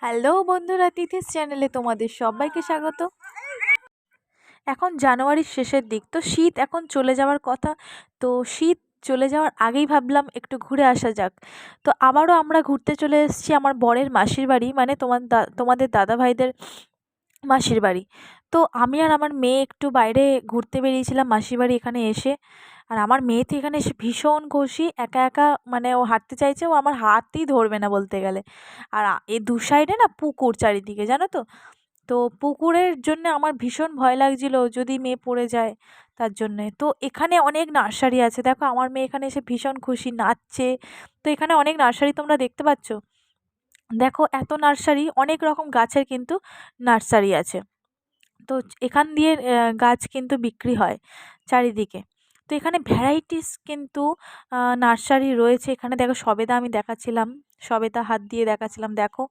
Hello বন্ধুরা, তিথিস চ্যানেলে তোমাদের সবাইকে স্বাগত। এখন জানুয়ারির শেষের দিক, তো শীত এখন চলে যাওয়ার কথা। তো শীত চলে যাওয়ার আগেই ভাবলাম একটু ঘুরে আসা যাক। তো আবারও আমরা ঘুরতে চলে এসেছি আমার বরের মাসির বাড়ি, মানে তোমাদের দাদা ভাইদের মাসির বাড়ি। তো আমি আর আমার মেয়ে একটু বাইরে ঘুরতে বেরিয়েছিলাম মাসির বাড়ি এখানে এসে। আর আমার মেয়ে তো এখানে এসে ভীষণ খুশি, একা একা মানে ও হাঁটতে চাইছে, ও আমার হাতই ধরবে না বলতে গেলে। আর এ দু সাইডে না পুকুর চারিদিকে, জানো তো। তো পুকুরের জন্য আমার ভীষণ ভয় লাগছিল যদি মেয়ে পড়ে যায়, তার জন্যে। তো এখানে অনেক নার্সারি আছে, দেখো আমার মেয়ে এখানে এসে ভীষণ খুশি, নাচছে। তো এখানে অনেক নার্সারি তোমরা দেখতে পাচ্ছ, দেখো এত নার্সারি, অনেক রকম গাছের কিন্তু নার্সারি আছে। তো এখান দিয়ে গাছ কিন্তু বিক্রি হয় চারিদিকে। তো এখানে ভ্যারাইটিস কিন্তু নার্সারি রয়েছে। এখানে দেখো সবেদা আমি দেখাচ্ছিলাম, সবেদা হাত দিয়ে দেখাচ্ছিলাম, দেখো।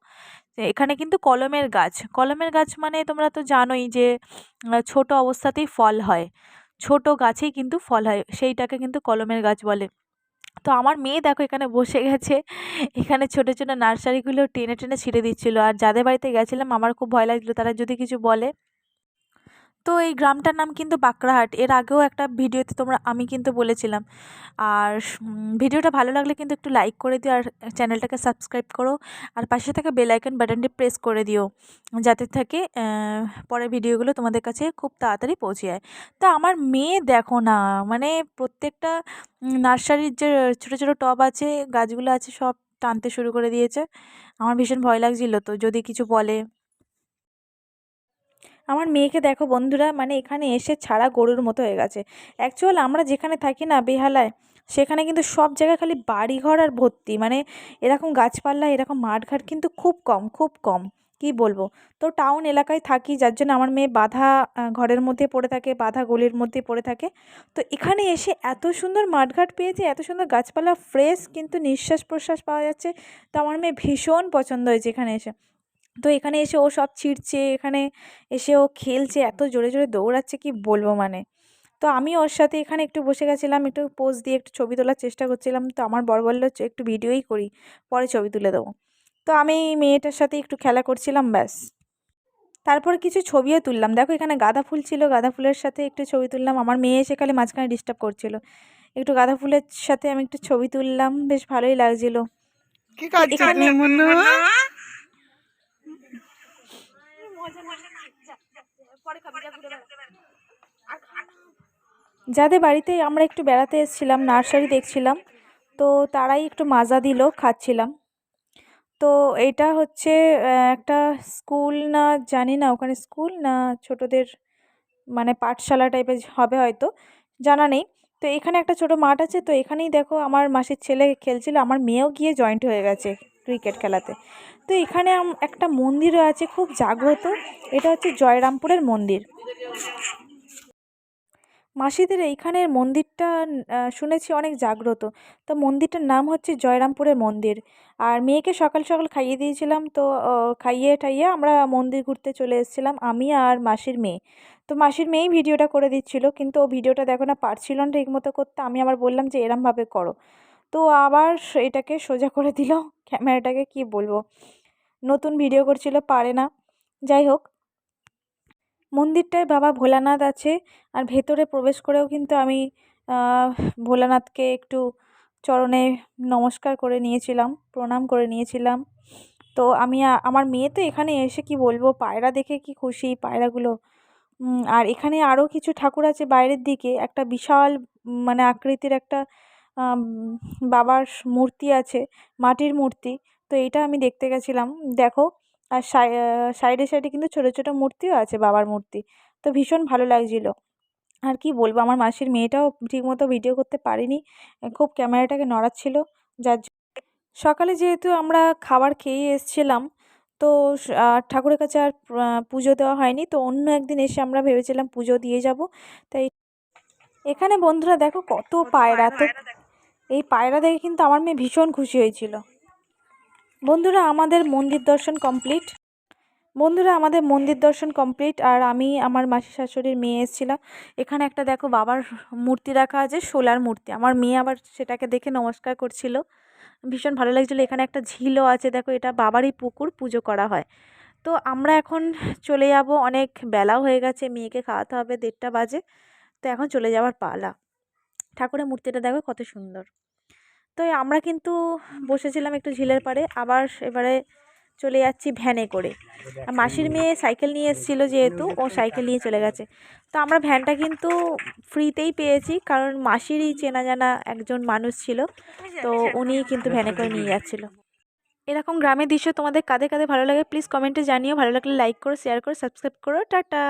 এখানে কিন্তু কলমের গাছ, কলমের গাছ মানে তোমরা তো জানোই যে ছোট অবস্থাতেই ফল হয়, ছোট গাছেই কিন্তু ফল হয়, সেইটাকে কিন্তু কলমের গাছ বলে। তো আমার মেয়ে দেখো এখানে বসে গেছে, এখানে ছোট ছোট নার্সারিগুলো টেনে টেনে ছিঁড়ে দিচ্ছিল। আর যাদের বাড়িতে গেছিলাম আমার খুব ভয় লাগছিল তারা যদি কিছু বলে। তো এই গ্রামটার নাম কিন্তু বাঁকড়াহাট, এর আগেও একটা ভিডিওতে আমি কিন্তু বলেছিলাম। আর ভিডিওটা ভালো লাগলে কিন্তু একটু লাইক করে দিও, আর চ্যানেলটাকে সাবস্ক্রাইব করো, আর পাশে থাকা বেল আইকন বাটনটি প্রেস করে দিও, যাতে থাকে পরের ভিডিওগুলো তোমাদের কাছে খুব তাড়াতাড়ি পৌঁছে যায়। তো আমার মেয়ে দেখো না, মানে প্রত্যেকটা নার্সারির যে ছোটো ছোটো টব আছে, গাছগুলো আছে, সব টানতে শুরু করে দিয়েছে। আমার ভীষণ ভয় লাগছিল তো যদি কিছু বলে। আমার মেয়েকে দেখো বন্ধুরা, মানে এখানে এসে ছাড়া গরুর মতো হয়ে গেছে। অ্যাকচুয়াল আমরা যেখানে থাকি না, বেহালায়, সেখানে কিন্তু সব জায়গায় খালি বাড়িঘর আর ভর্তি, মানে এরকম গাছপালা, এরকম মাঠঘাট কিন্তু খুব কম, খুব কম, কি বলবো। তো টাউন এলাকায় থাকি, যার জন্য আমার মেয়ে বাঁধা ঘরের মধ্যে পড়ে থাকে, বাঁধা গলির মধ্যে পড়ে থাকে। তো এখানে এসে এত সুন্দর মাঠঘাট পেয়েছে, এত সুন্দর গাছপালা, ফ্রেশ কিন্তু নিঃশ্বাস প্রশ্বাস পাওয়া যাচ্ছে। তো আমার মেয়ে ভীষণ পছন্দ হয়েছে এখানে এসে। তো এখানে এসে ও সব ছিঁড়ছে, এখানে এসে ও খেলছে, এত জোরে জোরে দৌড়াচ্ছে, কি বলবো মানে। তো আমি ওর সাথে এখানে একটু বসে গেছিলাম, একটু পোজ দিয়ে একটু ছবি তোলার চেষ্টা করছিলাম। তো আমার বর বলল একটু ভিডিওই করি, পরে ছবি তুলে দেবো। তো আমি মেয়েটার সাথে একটু খেলা করছিলাম, ব্যাস। তারপর কিছু ছবিও তুললাম, দেখো এখানে গাঁদা ফুল ছিল, গাঁদা ফুলের সাথে একটু ছবি তুললাম। আমার মেয়ে এসে খালি মাঝখানে ডিস্টার্ব করছিল, একটু গাঁদা ফুলের সাথে আমি একটু ছবি তুললাম, বেশ ভালোই লাগছিল। তো এখানে যাদের বাড়িতে আমরা একটু বেড়াতে এসেছিলাম, নার্সারি দেখছিলাম, তো তারাই একটু মাজা দিল, খাচ্ছিলাম। তো এটা হচ্ছে একটা স্কুল না, জানি না ওখানে স্কুল না ছোটদের মানে পাঠশালা টাইপের হবে হয়তো, জানা নেই। তো এখানে একটা ছোট মাঠ আছে, তো এখানেই দেখো আমার মাসির ছেলে খেলছিল, আমার মেয়েও গিয়ে জয়েন্ট হয়ে গেছে ক্রিকেট খেলাতে। তো এখানে একটা মন্দিরও আছে খুব জাগ্রত, এটা হচ্ছে জয়রামপুরের মন্দির। মাসিদের এইখানের মন্দিরটা শুনেছি অনেক জাগ্রত। তো মন্দিরটার নাম হচ্ছে জয়রামপুরের মন্দির। আর মেয়েকে সকাল সকাল খাইয়ে দিয়েছিলাম, তো খাইয়ে ঠাইয়ে আমরা মন্দির ঘুরতে চলে এসেছিলাম, আমি আর মাসির মেয়ে। তো মাসির মেয়েই ভিডিওটা করে দিচ্ছিল, কিন্তু ও ভিডিওটা দেখো না পারছিল না ঠিক মতো করতে। আমি আবার বললাম যে এরমভাবে করো, তো আবার এটাকে সোজা করে দিল ক্যামেরাটাকে, কি বলবো, নতুন ভিডিও করছিল, পারে না। যাই হোক, মন্দিরটায় বাবা ভোলানাথ আছে। আর ভেতরে প্রবেশ করেও কিন্তু আমি আহ, ভোলানাথকে একটু চরণে নমস্কার করে নিয়েছিলাম, প্রণাম করে নিয়েছিলাম। তো আমি আমার মেয়ে তো এখানে এসে কি বলবো, পায়রা দেখে কি খুশি, পায়রাগুলো। আর এখানে আরও কিছু ঠাকুর আছে বাইরের দিকে, একটা বিশাল মানে আকৃতির একটা আম, বাবার মূর্তি আছে, মাটির মূর্তি। তো এইটা আমি দেখতে গেছিলাম, দেখো। আর সাইডে সাইডে কিন্তু ছোট ছোট মূর্তিও আছে, বাবার মূর্তি। তো ভীষণ ভালো লাগছিল। আর কি বলবো, আমার মাসির মেয়েটাও ঠিকমতো ভিডিও করতে পারেনি, খুব ক্যামেরাটাকে নড়াচ্ছিল। যার সকালে যেহেতু আমরা খাবার খেয়ে এসেছিলাম, তো ঠাকুরের কাছে আর পুজো দেওয়া হয়নি, তো অন্য একদিন এসে আমরা ভেবেছিলাম পুজো দিয়ে যাব। তাই এখানে বন্ধুরা দেখো কত পায়রা, তো এই পায়রা দেখে কিন্তু আমার মেয়ে ভীষণ খুশি হয়েছিল। বন্ধুরা আমাদের মন্দির দর্শন কমপ্লিট, আর আমি আমার মাসি শাশুড়ির মেয়ে এসেছিলাম। এখানে একটা দেখো বাবার মূর্তি রাখা আছে, সোলার মূর্তি, আমার মেয়ে আবার সেটাকে দেখে নমস্কার করছিল। ভীষণ ভালো লাগছিলো। এখানে একটা ঝিলও আছে, দেখো এটা বাবারই পুকুর, পুজো করা হয়। তো আমরা এখন চলে যাব, অনেক বেলাও হয়ে গেছে, মেয়েকে খাওয়াতে হবে, 1:30 বাজে। তো এখন চলে যাওয়ার পালা। ঠাকুরের মূর্তিটা দেখো কত সুন্দর। তো আমরা কিন্তু বসেছিলাম একটু ঝিলের পাড়ে, আবার এবারে চলে যাচ্ছি ভ্যানে করে। আর মাসির মেয়ে সাইকেল নিয়ে এসেছিলো, যেহেতু ও সাইকেল নিয়ে চলে গেছে। তো আমরা ভ্যানটা কিন্তু ফ্রিতেই পেয়েছি, কারণ মাসিরই চেনা জানা একজন মানুষ ছিল, তো উনি কিন্তু ভ্যানে করে নিয়ে যাচ্ছিলো। এরকম গ্রামের দৃশ্য তোমাদের কাদের কাদের ভালো লাগে প্লিজ কমেন্টে জানিও। ভালো লাগলে লাইক করো, শেয়ার করো, সাবস্ক্রাইব করো। টাটা।